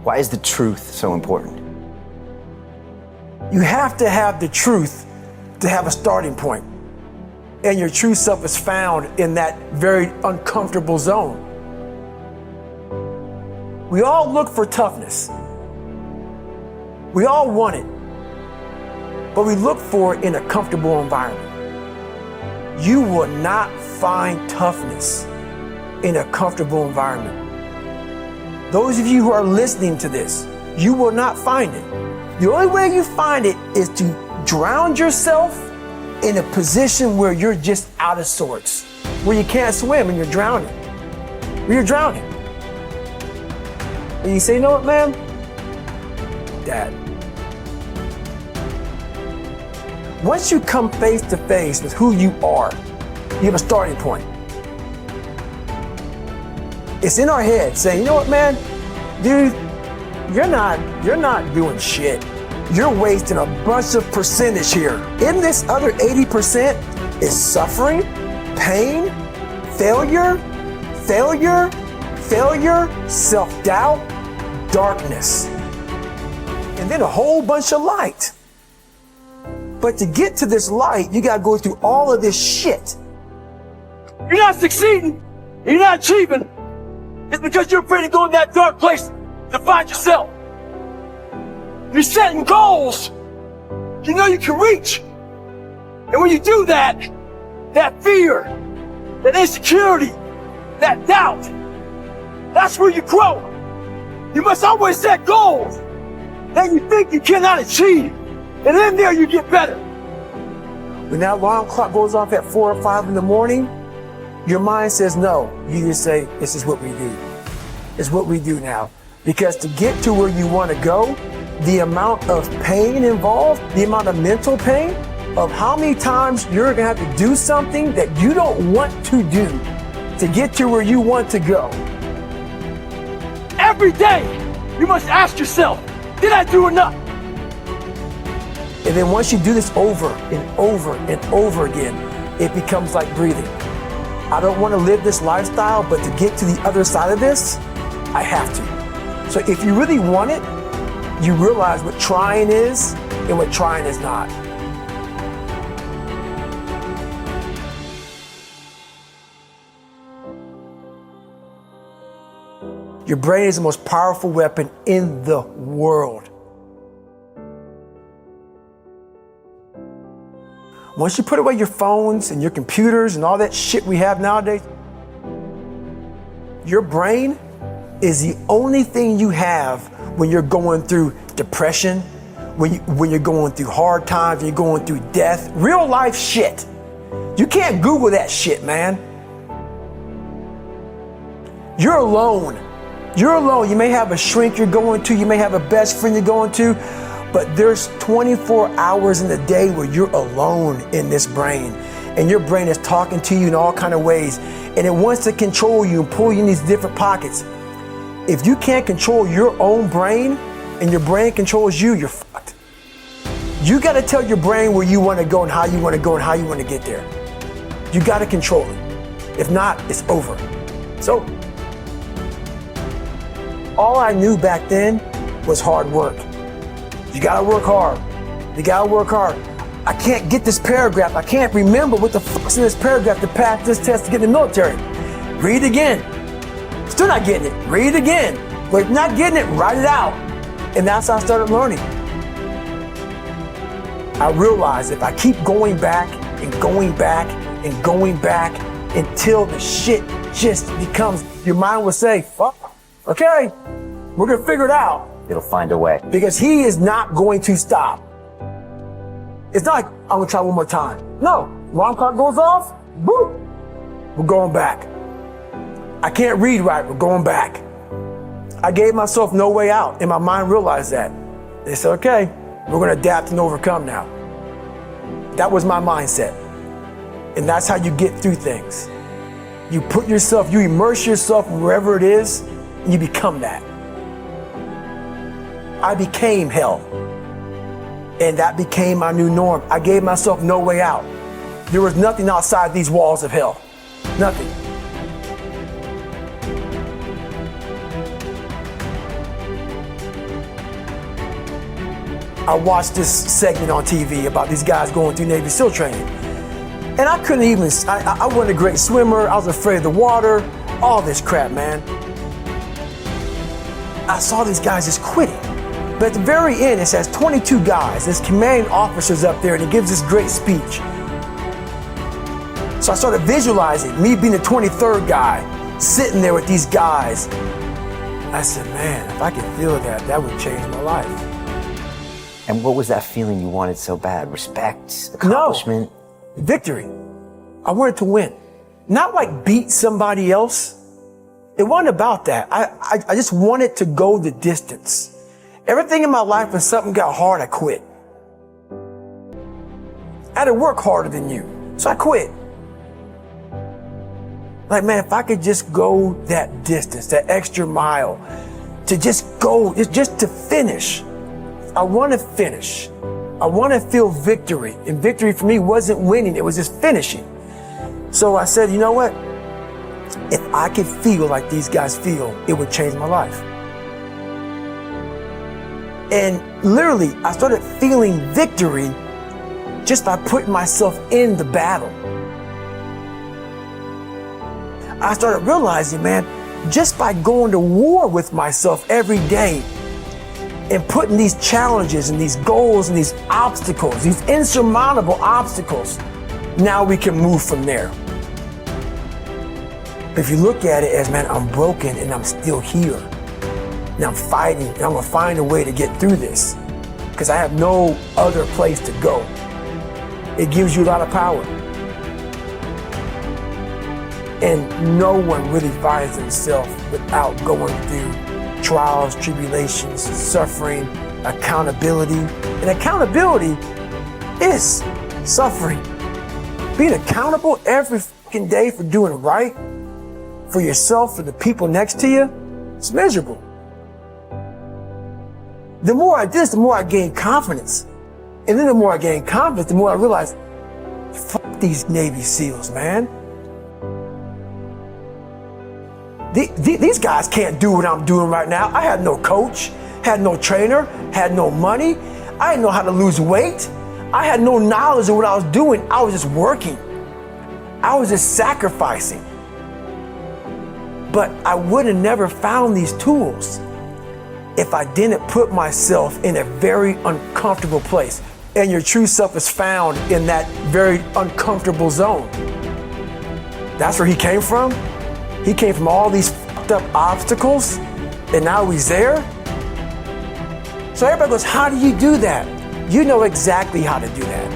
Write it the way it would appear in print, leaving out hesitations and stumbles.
Why is the truth so important? You have to have the truth to have a starting point. And your true self is found in that very uncomfortable zone. We all look for toughness. We all want it. But we look for it in a comfortable environment. You will not find toughness in a comfortable environment. Those of you who are listening to this, you will not find it. The only way you find it is to drown yourself in a position where you're just out of sorts, where you can't swim and you're drowning. Where you're drowning. And you say, you know what, man? Dad. Once you come face to face with who you are, you have a starting point. It's in our head saying, you know what, man? Dude, you're not doing shit. You're wasting a bunch of percentage here. In this other 80% is suffering, pain, failure, self-doubt, darkness, and then a whole bunch of light. But to get to this light, you gotta go through all of this shit. You're not succeeding, you're not achieving. It's because you're afraid to go in that dark place to find yourself. You're setting goals you know you can reach. And when you do that, that fear, that insecurity, that doubt, that's where you grow. You must always set goals that you think you cannot achieve. And in there you get better. When that alarm clock goes off at 4 or 5 in the morning, your mind says no. You just say, this is what we do. It's what we do now. Because to get to where you want to go, the amount of pain involved, the amount of mental pain of how many times you're going to have to do something that you don't want to do to get to where you want to go. Every day, you must ask yourself, did I do enough? And then once you do this over and over and over again, it becomes like breathing. I don't want to live this lifestyle, but to get to the other side of this, I have to. So if you really want it, you realize what trying is and what trying is not. Your brain is the most powerful weapon in the world. Once you put away your phones and your computers and all that shit we have nowadays, your brain is the only thing you have when you're going through depression, when you're going through hard times, when you're going through death, real life shit. You can't Google that shit, man. You're alone. You're alone. You may have a shrink you're going to, you may have a best friend you're going to, but there's 24 hours in the day where you're alone in this brain. And your brain is talking to you in all kinds of ways. And it wants to control you and pull you in these different pockets. If you can't control your own brain and your brain controls you, you're fucked. You got to tell your brain where you want to go and how you want to go and how you want to get there. You got to control it. If not, it's over. So, all I knew back then was hard work. You got to work hard. You got to work hard. I can't get this paragraph. I can't remember what the fuck's in this paragraph to pass this test to get in the military. Read it again. Still not getting it. Read it again. But if not getting it, write it out. And that's how I started learning. I realized if I keep going back and going back and going back until the shit just becomes, your mind will say, fuck, okay, we're going to figure it out. It'll find a way. Because he is not going to stop. It's not like, I'm going to try one more time. No, alarm clock goes off, boop, we're going back. I can't read right, we're going back. I gave myself no way out, and my mind realized that. They said, okay, we're going to adapt and overcome now. That was my mindset. And that's how you get through things. You put yourself, you immerse yourself wherever it is, and you become that. I became hell. And that became my new norm. I gave myself no way out. There was nothing outside these walls of hell. Nothing. I watched this segment on TV about these guys going through Navy SEAL training. And I couldn't even, I wasn't a great swimmer. I was afraid of the water, all this crap, man. I saw these guys just quitting. But at the very end, it says 22 guys. There's commanding officers up there, and he gives this great speech. So I started visualizing me being the 23rd guy, sitting there with these guys. I said, man, if I could feel that, that would change my life. And what was that feeling you wanted so bad? Respect, accomplishment? No, victory. I wanted to win. Not like beat somebody else. It wasn't about that. I just wanted to go the distance. Everything in my life, when something got hard, I quit. I had to work harder than you, so I quit. Like, man, if I could just go that distance, that extra mile, to just go, just to finish. I want to finish. I want to feel victory. And victory for me wasn't winning, it was just finishing. So I said, you know what? If I could feel like these guys feel, it would change my life. And literally, I started feeling victory just by putting myself in the battle. I started realizing, man, just by going to war with myself every day and putting these challenges and these goals and these obstacles, these insurmountable obstacles, now we can move from there. If you look at it as, man, I'm broken and I'm still here. And I'm fighting, and I'm gonna find a way to get through this because I have no other place to go. It gives you a lot of power. And no one really finds themselves without going through trials, tribulations, suffering, accountability. And accountability is suffering. Being accountable every fucking day for doing right for yourself, for the people next to you, it's miserable. The more I did this, the more I gained confidence. And then the more I gained confidence, the more I realized, fuck these Navy SEALs, man. These guys can't do what I'm doing right now. I had no coach, had no trainer, had no money. I didn't know how to lose weight. I had no knowledge of what I was doing. I was just working. I was just sacrificing. But I would have never found these tools if I didn't put myself in a very uncomfortable place. And your true self is found in that very uncomfortable zone. That's where he came from. He came from all these fucked up obstacles, and now he's there. So everybody goes, how do you do that? You know exactly how to do that.